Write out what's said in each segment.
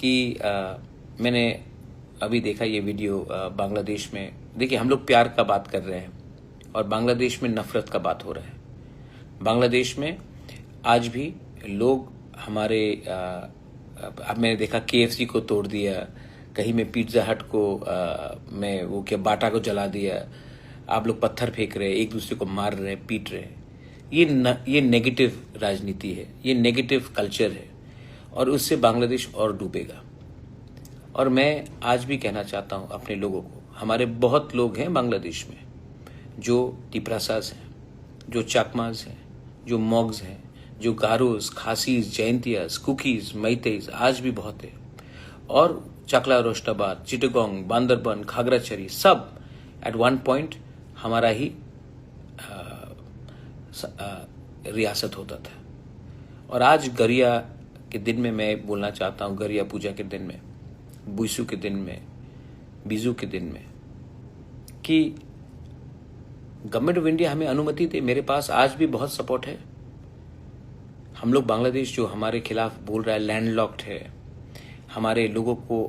कि मैंने अभी देखा ये वीडियो बांग्लादेश में। देखिए, हम लोग प्यार का बात कर रहे हैं और बांग्लादेश में नफरत का बात हो रहा है। बांग्लादेश में आज भी लोग हमारे अब मैंने देखा KFC को तोड़ दिया, कहीं में पिज्जा हट को में वो क्या बाटा को जला दिया। आप लोग पत्थर फेंक रहे हैं, एक दूसरे को मार रहे हैं, पीट रहे हैं। ये नेगेटिव राजनीति है, ये नेगेटिव कल्चर है और उससे बांग्लादेश और डूबेगा। और मैं आज भी कहना चाहता हूं अपने लोगों को, हमारे बहुत लोग हैं बांग्लादेश में जो तिपरासाज हैं, जो चाकमाज हैं, जो मॉग्स हैं, जो गारोस, खासीज, जयंतियास, कुकीज, मैतेईज आज भी बहुत है। और चकला रोस्टाबाद, चिटगोंग, बांदरबन, खागराछड़ी सब एट वन पॉइंट हमारा ही रियासत होता था। और आज गरिया के दिन में मैं बोलना चाहता हूं, गरिया पूजा के दिन में, बुइसू के दिन में, बीजू के दिन में, कि गवर्नमेंट ऑफ इंडिया हमें अनुमति दे। मेरे पास आज भी बहुत सपोर्ट है। हम लोग बांग्लादेश जो हमारे खिलाफ बोल रहा है लैंडलॉक्ड है, हमारे लोगों को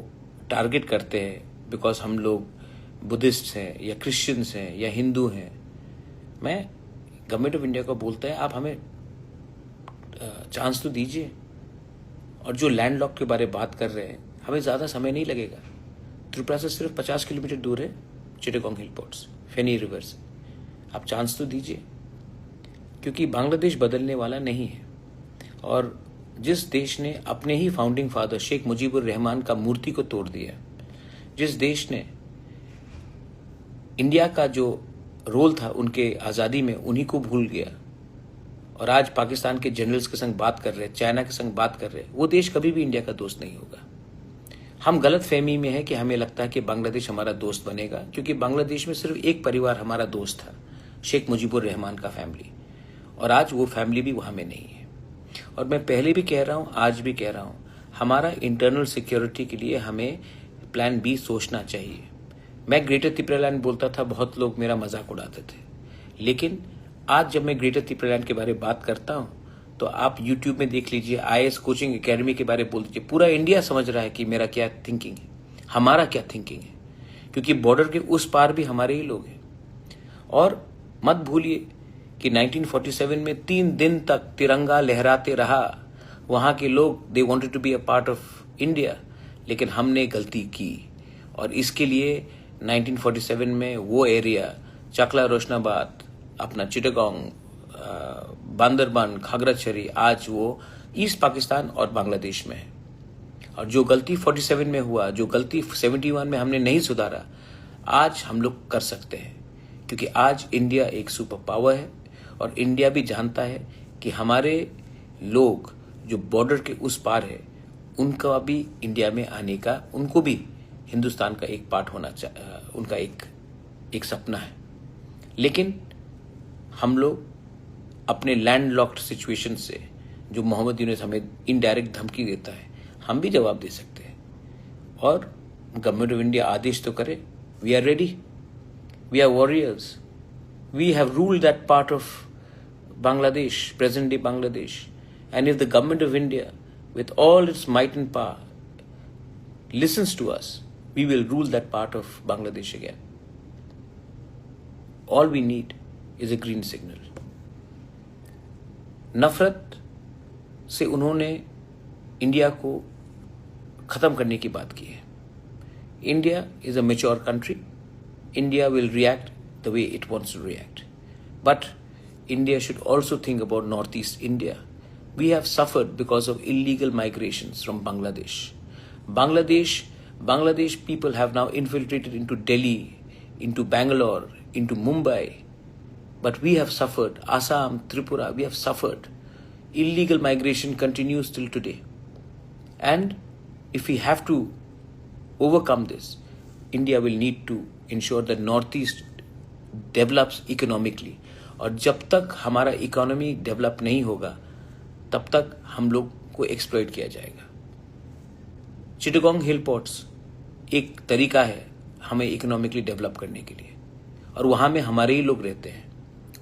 टारगेट करते हैं बिकॉज हम लोग बुद्धिस्ट हैं या क्रिश्चियंस हैं या हिंदू हैं। मैं गवर्नमेंट ऑफ इंडिया को बोलता है, आप हमें चांस तो दीजिए। और जो लैंडलॉक के बारे में बात कर रहे हैं, हमें ज़्यादा समय नहीं लगेगा। त्रिपुरा से सिर्फ 50 किलोमीटर दूर है चिटागोंग हिल पोर्ट्स, फेनी रिवर से। आप चांस तो दीजिए, क्योंकि बांग्लादेश बदलने वाला नहीं है। और जिस देश ने अपने ही फाउंडिंग फादर शेख मुजीबुर रहमान का मूर्ति को तोड़ दिया, जिस देश ने इंडिया का जो रोल था उनके आज़ादी में, उन्हीं को भूल गया और आज पाकिस्तान के जनरल्स के संग बात कर रहे हैं, चाइना के संग बात कर रहे हैं, वो देश कभी भी इंडिया का दोस्त नहीं होगा। हम गलत फहमी में है कि हमें लगता है कि बांग्लादेश हमारा दोस्त बनेगा, क्योंकि बांग्लादेश में सिर्फ एक परिवार हमारा दोस्त था, शेख मुजीबुर रहमान का फैमिली, और आज वो फैमिली भी वहां में नहीं है। और मैं पहले भी कह रहा हूं, आज भी कह रहा हूं, हमारा इंटरनल सिक्योरिटी के लिए हमें प्लान बी सोचना चाहिए। मैं ग्रेटर त्रिपुरालैंड बोलता था, बहुत लोग मेरा मजाक उड़ाते थे, लेकिन आज जब मैं ग्रेटर त्रिपुरालैंड के बारे में बात करता हूं तो आप YouTube में देख लीजिए, IAS कोचिंग एकेडमी के बारे में बोल दीजिए, पूरा इंडिया समझ रहा है कि मेरा क्या थिंकिंग है, हमारा क्या थिंकिंग है, क्योंकि बॉर्डर के उस पार भी हमारे ही लोग हैं। और मत भूलिए कि 1947 में 3 दिन तक तिरंगा लहराते रहा वहां के लोग। They wanted to be a part of India, लेकिन हमने गलती की। और इसके लिए 1947 में वो एरिया, चकला रोशनाबाद, अपना चिटागोंग, बांदरबन, खागराछड़ी, आज वो ईस्ट पाकिस्तान और बांग्लादेश में है। और जो गलती 47 में हुआ, जो गलती 71 में हमने नहीं सुधारा, आज हम लोग कर सकते हैं, क्योंकि आज इंडिया एक सुपर पावर है और इंडिया भी जानता है कि हमारे लोग जो बॉर्डर के उस पार है, उनका भी इंडिया में आने का, उनको भी हिंदुस्तान का एक पार्ट होना उनका एक सपना है। लेकिन हम लोग अपने लैंडलॉक्ड सिचुएशन से, जो मोहम्मद यूनुस हमें इनडायरेक्ट धमकी देता है, हम भी जवाब दे सकते हैं। और गवर्नमेंट ऑफ इंडिया आदेश तो करे, we are ready, we are warriors, we have ruled that part of Bangladesh, present day Bangladesh, and if the government of India with all its might and power listens to us, we will rule that part of Bangladesh again. All we need is a green signal. नफरत से उन्होंने India को खत्म करने की बात की है। India is a mature country. India will react the way it wants to react. But India should also think about Northeast India. We have suffered because of illegal migrations from Bangladesh. Bangladesh people have now infiltrated into Delhi, into Bangalore, into Mumbai. But we have suffered, Assam, Tripura, we have suffered. Illegal migration continues till today. And if we have to overcome this, India will need to ensure that Northeast develops economically. और जब तक हमारा economy develop नहीं होगा, तब तक हम लोग को एक्सप्लॉइट किया जाएगा। चिटागोंग हिल पोर्ट्स एक तरीका है हमें इकोनॉमिकली डेवलप करने के लिए, और वहां में हमारे ही लोग रहते हैं,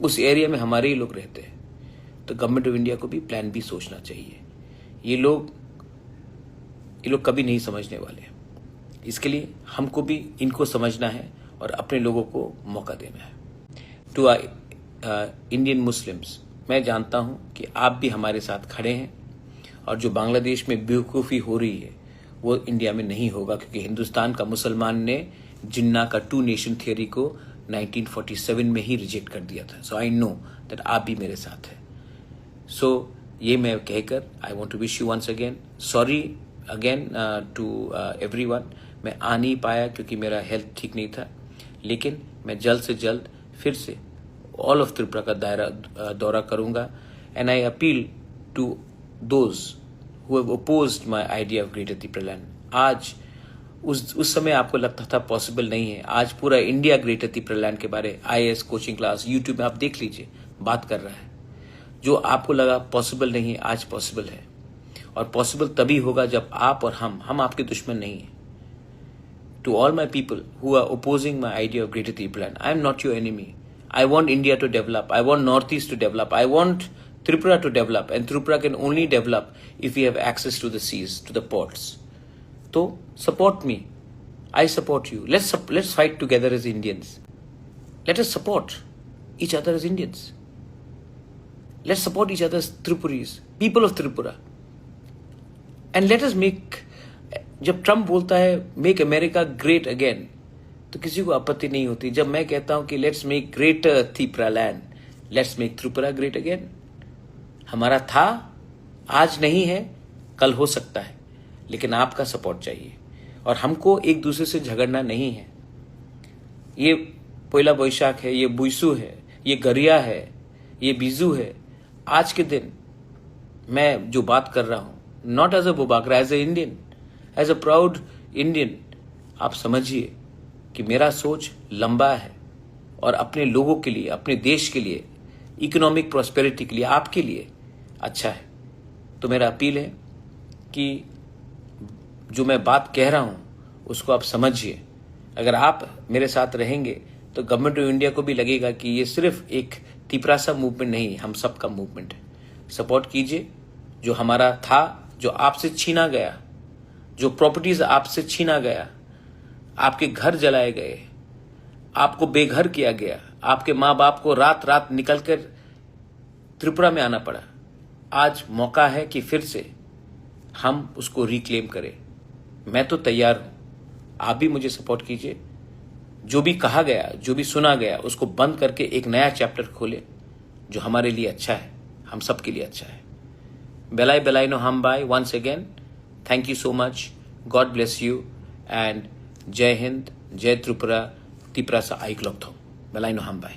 उस एरिया में हमारे ही लोग रहते हैं। तो गवर्नमेंट ऑफ इंडिया को भी प्लान बी सोचना चाहिए। ये लोग ये लोग कभी नहीं समझने वाले। इसके लिए हमको भी इनको समझना है और अपने लोगों को मौका देना है। टू इंडियन मुस्लिम्स, मैं जानता हूं कि आप भी हमारे साथ खड़े हैं, और जो बांग्लादेश में बेवकूफ़ी हो रही है वो इंडिया में नहीं होगा, क्योंकि हिंदुस्तान का मुसलमान ने जिन्ना का 2 नेशन थियरी को 1947 में ही रिजेक्ट कर दिया था। सो आई नो दैट आप भी मेरे साथ हैं। सो ये मैं कहकर I want to wish you once again sorry again to everyone. मैं आ नहीं पाया क्योंकि मेरा हेल्थ ठीक नहीं था, लेकिन मैं जल्द से जल्द फिर से ऑल ऑफ त्रिपुरा का दौरा करूंगा। And I appeal to those who have opposed my idea of greater Tripuraland. आज उस समय आपको लगता था पॉसिबल नहीं है, आज पूरा इंडिया ग्रेटर त्रिपुरालैंड के बारे IAS कोचिंग क्लास यूट्यूब में आप देख लीजिए बात कर रहा है। जो आपको लगा पॉसिबल नहीं है, आज पॉसिबल है, और पॉसिबल तभी होगा जब आप और हम आपके दुश्मन नहीं है। To all my people who are opposing my idea of Greater Tripuran, I am not your enemy. I want India to develop. I want Northeast to develop. I want Tripura to develop. And Tripura can only develop if we have access to the seas, to the ports. So, support me. I support you. Let's fight together as Indians. Let us support each other as Indians. Let's support each other as Tripuris, people of Tripura. And let us make... जब Trump बोलता है make America great again, तो किसी को आपत्ति नहीं होती। जब मैं कहता हूं कि let's make greater Tripuraland, let's make Tripura great again. हमारा था, आज नहीं है, कल हो सकता है, लेकिन आपका सपोर्ट चाहिए। और हमको एक दूसरे से झगड़ना नहीं है। ये पोइला बोईशाख है, ये बुइसू है, ये गरिया है, ये बीजू है। आज के दिन मैं जो बात कर रहा हूं, not as a bureaucrat, as a Indian, as a proud Indian, आप समझिए कि मेरा सोच लंबा है और अपने लोगों के लिए, अपने देश के लिए, इकोनॉमिक प्रॉस्पेरिटी के लिए, आपके लिए अच्छा है। तो मेरा अपील है कि जो मैं बात कह रहा हूं उसको आप समझिए। अगर आप मेरे साथ रहेंगे तो गवर्नमेंट ऑफ इंडिया को भी लगेगा कि ये सिर्फ एक तिपरासा मूवमेंट नहीं, हम सबका मूवमेंट है। सपोर्ट कीजिए। जो हमारा था, जो आपसे छीना गया, जो प्रॉपर्टीज आपसे छीना गया, आपके घर जलाए गए, आपको बेघर किया गया, आपके माँ बाप को रात रात निकलकर त्रिपुरा में आना पड़ा, आज मौका है कि फिर से हम उसको रिक्लेम करें। मैं तो तैयार हूं, आप भी मुझे सपोर्ट कीजिए। जो भी कहा गया, जो भी सुना गया, उसको बंद करके एक नया चैप्टर खोले जो हमारे लिए अच्छा है, हम सबके लिए अच्छा है। बेलाई बेलाई नो हम bye once again. Thank you so much. God bless you. And Jai Hind, Jai Tripura, Tiprasa Aiklok Thom. Belai no ham bai.